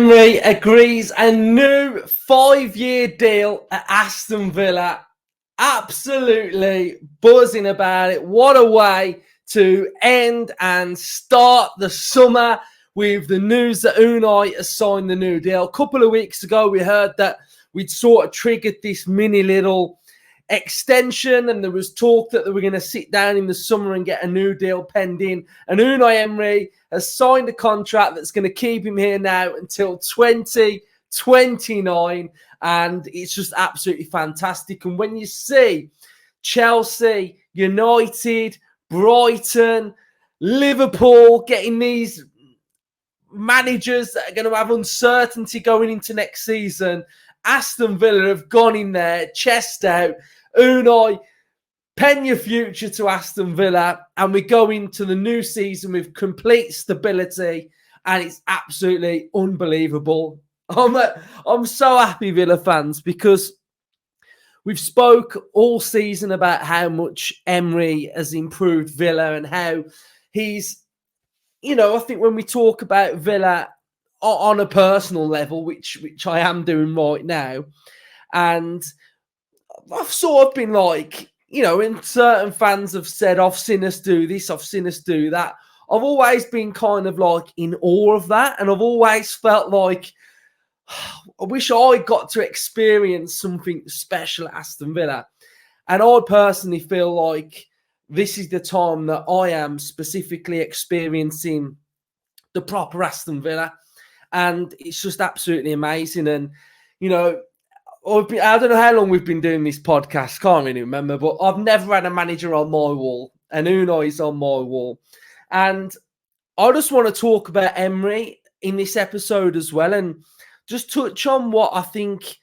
Emery agrees a new 5-year deal at Aston Villa. Absolutely buzzing about it. What a way to end and start the summer with the news that Unai has signed the new deal. A couple of weeks ago, we heard that we'd sort of triggered this mini little extension, and there was talk that they were going to sit down in the summer and get a new deal pending. And Unai Emery has signed a contract that's going to keep him here now until 2029, and it's just absolutely fantastic. And when you see Chelsea, United, Brighton, Liverpool getting these managers that are going to have uncertainty going into next season, Aston Villa have gone in there, chest out. Unai, pen your future to Aston Villa, and we go into the new season with complete stability, and it's absolutely unbelievable. I'm so happy, Villa fans, because we've spoke all season about how much Emery has improved Villa and how he's, I think when we talk about Villa on a personal level, which I am doing right now, and I've sort of been like, when certain fans have said, I've seen us do this, I've seen us do that, I've always been kind of like in awe of that. And I've always felt like, I wish I got to experience something special at Aston Villa. And I personally feel like this is the time that I am specifically experiencing the proper Aston Villa. And it's just absolutely amazing. And, I don't know how long we've been doing this podcast, can't really remember, but I've never had a manager on my wall, and Unai is on my wall. And I just want to talk about Emery in this episode as well, and just touch on what I think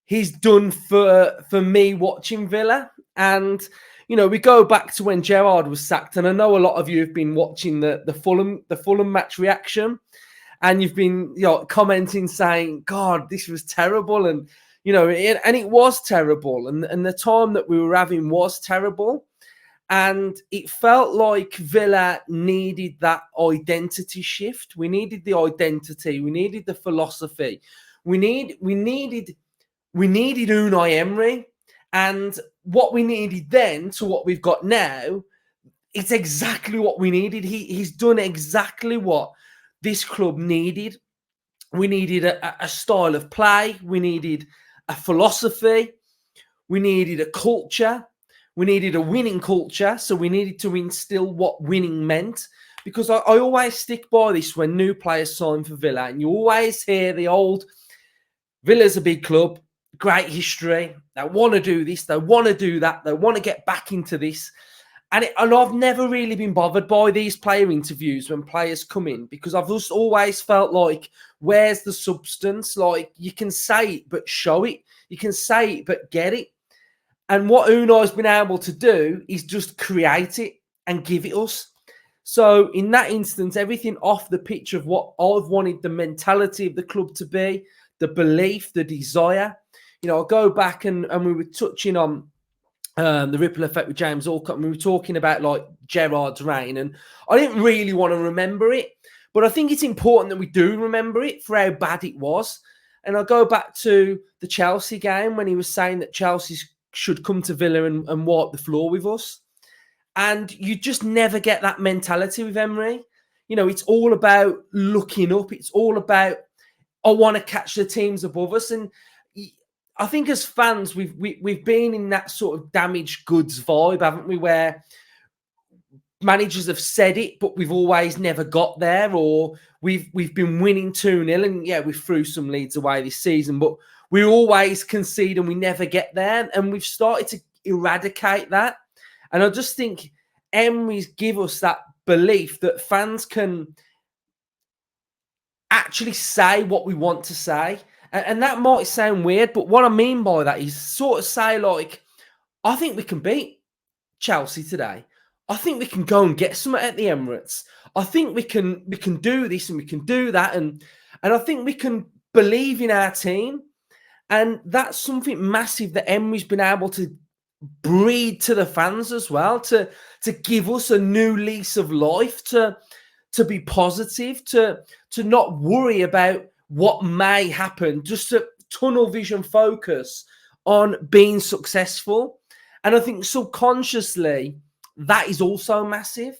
he's done for me watching Villa. And, we go back to when Gerrard was sacked, and I know a lot of you have been watching the Fulham match reaction, and you've been commenting saying, God, this was terrible. And, and it was terrible. And the time that we were having was terrible. And it felt like Villa needed that identity shift. We needed the identity. We needed the philosophy. We needed Unai Emery. And what we needed then to what we've got now, it's exactly what we needed. He's done exactly what this club needed. We needed a style of play. We needed a philosophy. We needed a culture. We needed a winning culture. So we needed to instill what winning meant. Because I always stick by this when new players sign for Villa. And you always hear the old, Villa's a big club, great history. They want to do this. They want to do that. They want to get back into this. And I've never really been bothered by these player interviews when players come in, because I've just always felt like, where's the substance? Like, you can say it, but show it. You can say it, but get it. And what Unai's been able to do is just create it and give it us. So in that instance, everything off the pitch of what I've wanted the mentality of the club to be, the belief, the desire. I'll go back and we were touching on the ripple effect with James Alcott. We were talking about like Gerrard's reign, and I didn't really want to remember it, but I think it's important that we do remember it for how bad it was. And I'll go back to the Chelsea game when he was saying that Chelsea should come to Villa and wipe the floor with us. And you just never get that mentality with Emery. It's all about looking up. It's all about, I want to catch the teams above us. And I think as fans, we've been in that sort of damaged goods vibe, haven't we? Where managers have said it, but we've always never got there, or we've been winning 2-0, and yeah, we threw some leads away this season, but we always concede and we never get there. And we've started to eradicate that. And I just think Emery's give us that belief that fans can actually say what we want to say. And that might sound weird, but what I mean by that is sort of say, like, I think we can beat Chelsea today. I think we can go and get something at the Emirates. I think we can do this and we can do that. And I think we can believe in our team. And that's something massive that Emery's been able to breed to the fans as well, to give us a new lease of life, to be positive, to not worry about what may happen, just a tunnel vision focus on being successful. And I think subconsciously that is also massive.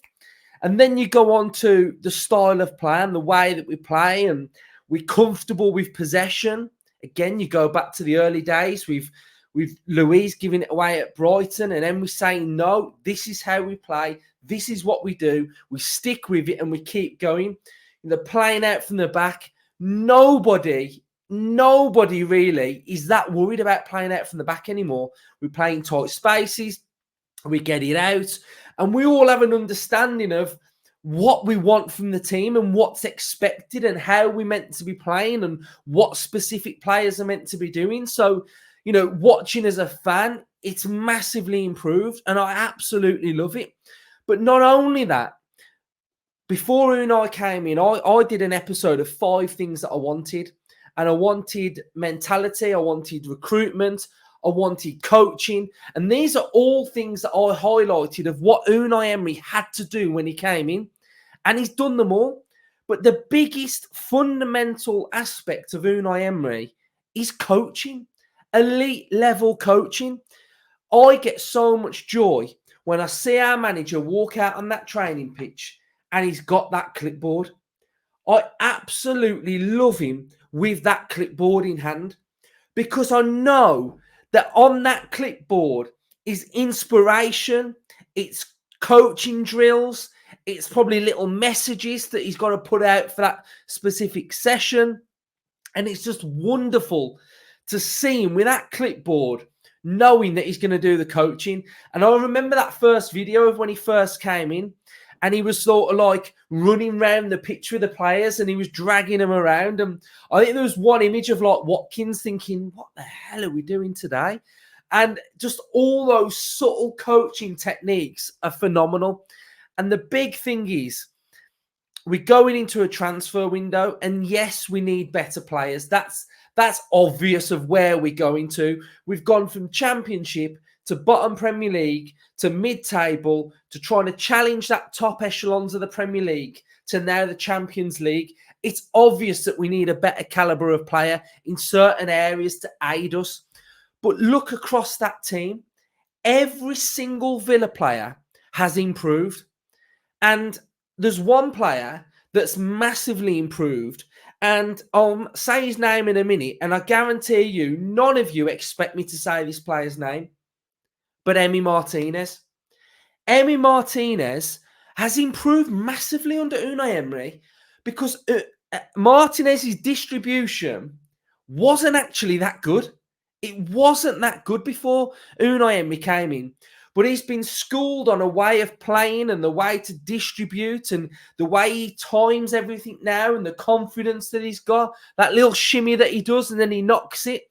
And then you go on to the style of play and the way that we play, and we're comfortable with possession. Again, you go back to the early days with Luis giving it away at Brighton, and then we're saying, no, this is how we play. This is what we do. We stick with it and we keep going. The playing out from the back, nobody really is that worried about playing out from the back anymore. We're playing tight spaces, we get it out, and we all have an understanding of what we want from the team and what's expected and how we're meant to be playing and what specific players are meant to be doing. So, watching as a fan, it's massively improved and I absolutely love it. But not only that, before Unai came in, I did an episode of 5 things that I wanted. And I wanted mentality, I wanted recruitment, I wanted coaching. And these are all things that I highlighted of what Unai Emery had to do when he came in. And he's done them all. But the biggest fundamental aspect of Unai Emery is coaching, elite level coaching. I get so much joy when I see our manager walk out on that training pitch and he's got that clipboard. I absolutely love him with that clipboard in hand, because I know that on that clipboard is inspiration, it's coaching drills, it's probably little messages that he's got to put out for that specific session. And it's just wonderful to see him with that clipboard, knowing that he's going to do the coaching. And I remember that first video of when he first came in, and he was sort of like running around the pitch with the players and he was dragging them around. And I think there was one image of like Watkins thinking, what the hell are we doing today? And just all those subtle coaching techniques are phenomenal. And the big thing is, we're going into a transfer window, and yes, we need better players. That's obvious of where we're going to. We've gone from Championship to bottom Premier League to mid-table to trying to challenge that top echelons of the Premier League to now the Champions League. It's obvious that we need a better calibre of player in certain areas to aid us. But look across that team. Every single Villa player has improved. And there's one player that's massively improved. And I'll say his name in a minute. And I guarantee you, none of you expect me to say this player's name. But Emi Martinez. Emi Martinez has improved massively under Unai Emery, because Martinez's distribution wasn't actually that good. It wasn't that good before Unai Emery came in. But he's been schooled on a way of playing and the way to distribute and the way he times everything now and the confidence that he's got. That little shimmy that he does and then he knocks it.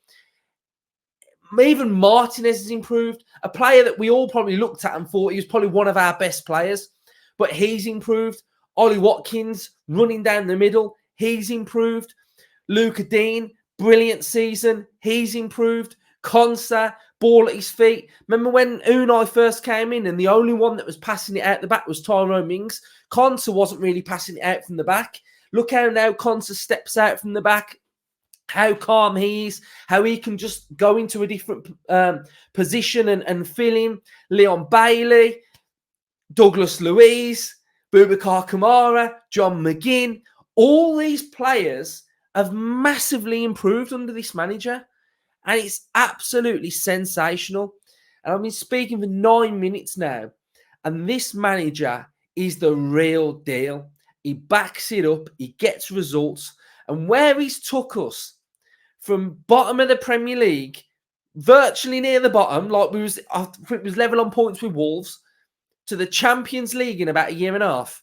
Even Martinez has improved. A player that we all probably looked at and thought he was probably one of our best players. But he's improved. Ollie Watkins running down the middle. He's improved. Luca Dean, brilliant season. He's improved. Konsa, ball at his feet. Remember when Unai first came in and the only one that was passing it out the back was Tyrone Mings? Konsa wasn't really passing it out from the back. Look how now Konsa steps out from the back. How calm he is, how he can just go into a different position and fill in. Leon Bailey, Douglas Luiz, Boubacar Kamara, John McGinn. All these players have massively improved under this manager. And it's absolutely sensational. And I've been speaking for 9 minutes now. And this manager is the real deal. He backs it up. He gets results. And where he's took us from bottom of the Premier League, virtually near the bottom, like it was level on points with Wolves, to the Champions League in about a year and a half.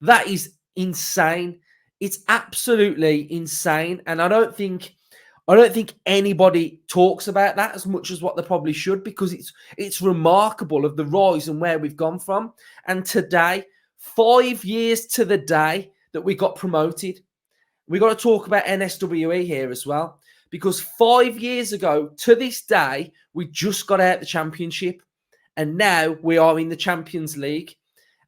That is insane. It's absolutely insane. And I don't think anybody talks about that as much as what they probably should, because it's remarkable of the rise and where we've gone from. And today, 5 years to the day that we got promoted, we got to talk about NSWE here as well, because 5 years ago to this day, we just got out the Championship, and now we are in the Champions League,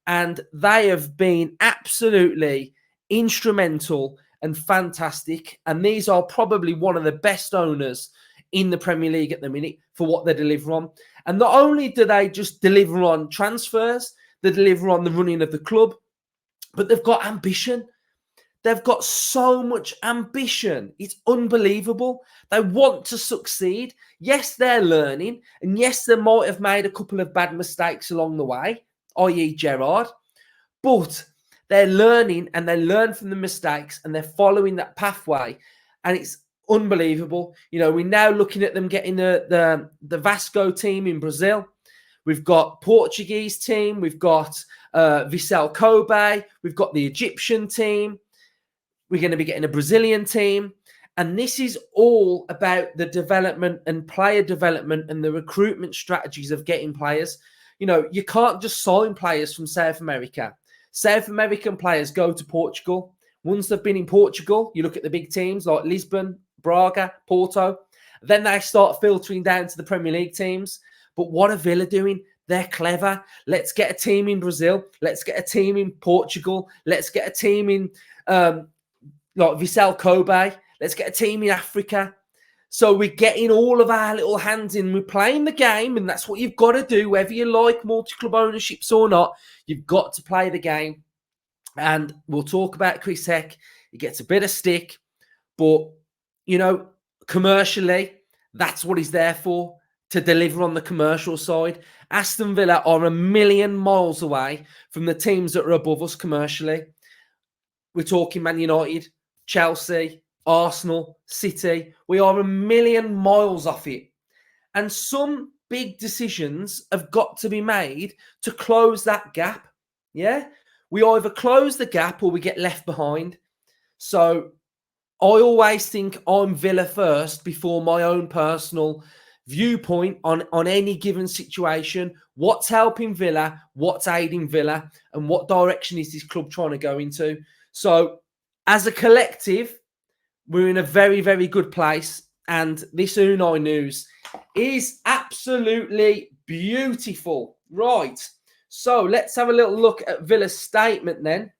and they have been absolutely instrumental and fantastic. And these are probably one of the best owners in the Premier League at the minute for what they deliver on. And not only do they just deliver on transfers, they deliver on the running of the club, but they've got ambition. They've got so much ambition. It's unbelievable. They want to succeed. Yes, they're learning. And yes, they might have made a couple of bad mistakes along the way, i.e. Gerrard. But they're learning and they learn from the mistakes and they're following that pathway. And it's unbelievable. You know, we're now looking at them getting the Vasco team in Brazil. We've got Portuguese team. We've got Vissel Kobe. We've got the Egyptian team. We're going to be getting a Brazilian team. And this is all about the development and player development and the recruitment strategies of getting players. You know, you can't just sign players from South America. South American players go to Portugal. Once they've been in Portugal, you look at the big teams like Lisbon, Braga, Porto. Then they start filtering down to the Premier League teams. But what are Villa doing? They're clever. Let's get a team in Brazil. Let's get a team in Portugal. Let's get a team in like Vissel Kobe. Let's get a team in Africa. So we're getting all of our little hands in. We're playing the game, and that's what you've got to do, whether you like multi-club ownerships or not. You've got to play the game. And we'll talk about Chris Heck. He gets a bit of stick, but, you know, commercially, that's what he's there for, to deliver on the commercial side. Aston Villa are a million miles away from the teams that are above us commercially. We're talking Man United, Chelsea, Arsenal, City. We are a million miles off it. And some big decisions have got to be made to close that gap. Yeah? We either close the gap or we get left behind. So I always think I'm Villa first before my own personal viewpoint on any given situation. What's helping Villa? What's aiding Villa? And what direction is this club trying to go into? So as a collective, we're in a very, very good place. And this Unai news is absolutely beautiful. Right. So let's have a little look at Villa's statement then,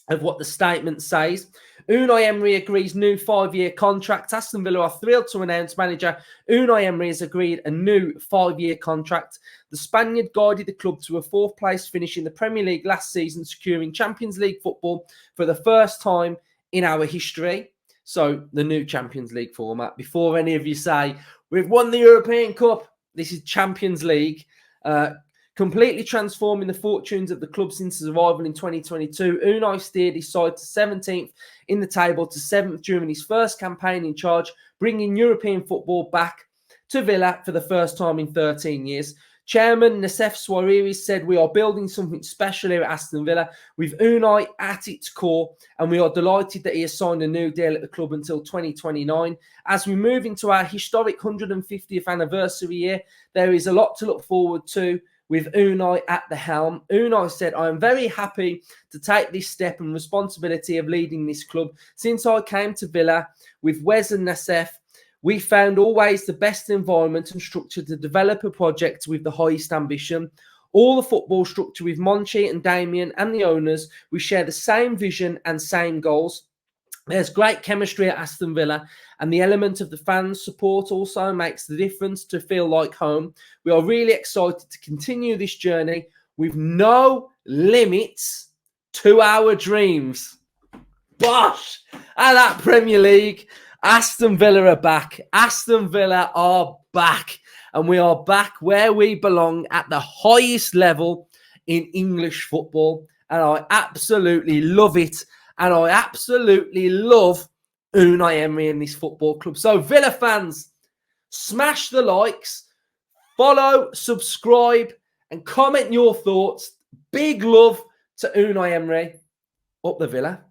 of what the statement says. Unai Emery agrees new 5-year contract. Aston Villa are thrilled to announce manager Unai Emery has agreed a new 5-year contract. The Spaniard guided the club to a 4th place finish in the Premier League last season, securing Champions League football for the first time in our history. So the new Champions League format. Before any of you say, we've won the European Cup, this is Champions League. Completely transforming the fortunes of the club since his arrival in 2022. Unai steered his side to 17th in the table to 7th during his first campaign in charge, bringing European football back to Villa for the first time in 13 years. Chairman NSWE said, "We are building something special here at Aston Villa with Unai at its core, and we are delighted that he has signed a new deal at the club until 2029. As we move into our historic 150th anniversary year, there is a lot to look forward to with Unai at the helm." Unai said, "I am very happy to take this step and responsibility of leading this club. Since I came to Villa with Wes and Nassef, we found always the best environment and structure to develop a project with the highest ambition. All the football structure with Monchi and Damien and the owners, we share the same vision and same goals. There's great chemistry at Aston Villa, and the element of the fans' support also makes the difference to feel like home. We are really excited to continue this journey with no limits to our dreams." Bosh! At that Premier League, Aston Villa are back. Aston Villa are back. And we are back where we belong at the highest level in English football. And I absolutely love it. And I absolutely love Unai Emery in this football club. So Villa fans, smash the likes, follow, subscribe, and comment your thoughts. Big love to Unai Emery. Up the Villa.